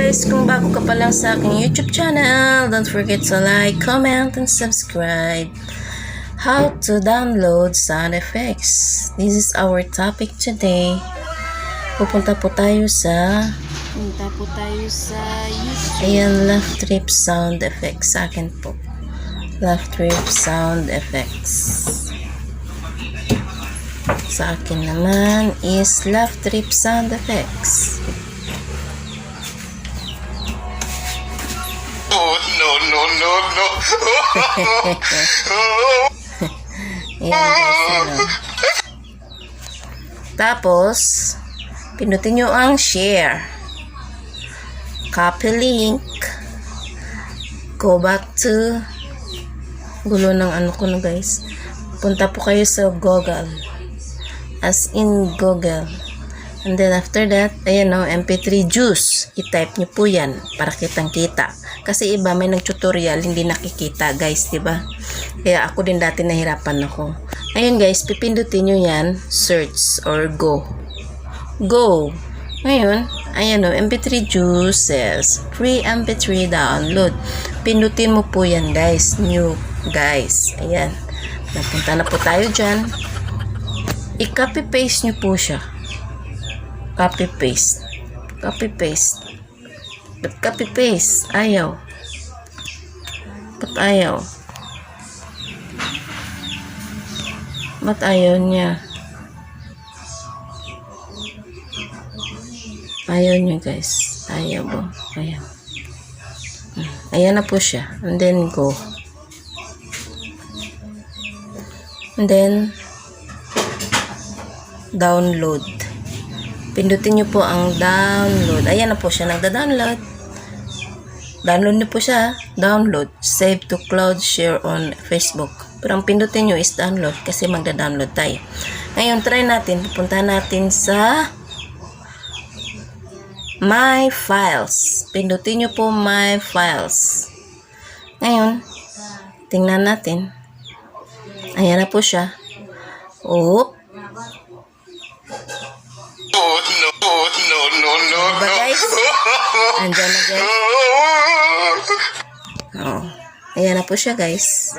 guys, kung bago ka pa lang sa aking YouTube channel, don't forget to like, comment, and subscribe. How to download sound effects. This is our topic today. Pupunta po tayo sa YouTube. Ayan, Laugh Trip Sound Effects. Sa akin po. Laugh Trip Sound Effects. Sa akin naman is Laugh Trip Sound Effects. Oh, no. Ayan guys, ano. Tapos, pinutin nyo ang share. Copy link. Go back to gulo ng ano ko na guys. Punta po kayo sa Google. As in Google. And then after that, ayan o, MP3 juice. I-type nyo po yan para kitang-kita. Kasi iba may nag-tutorial, hindi nakikita guys, diba? Kaya ako din dati nahirapan ako. Ayun guys, pipindutin nyo yan, search or go. Go! Ngayon, ayan o, MP3 juices. Free MP3 download. Pindutin mo po yan guys, new guys. Ayan. Napunta na po tayo dyan. I-copy-paste nyo po siya. Copy-paste. Copy-paste. Ba't copy-paste? Ayaw. Ba't ayaw? Ba't ayaw niya? Ayaw niya guys. Ayaw po. Ayaw. Ayan na po siya. And then go. And then download. Pindutin nyo po ang download. Ayan na po siya. Nagda-download. Download nyo po siya. Download. Save to cloud, share on Facebook. Pero ang pindutin nyo is download kasi magda-download tayo. Ngayon, try natin. Pupunta natin sa My Files. Pindutin nyo po My Files. Ngayon, tingnan natin. Ayan na po siya. Oop. No. Diba guys? Andyan na guys. Oh. Ayan na po siya guys.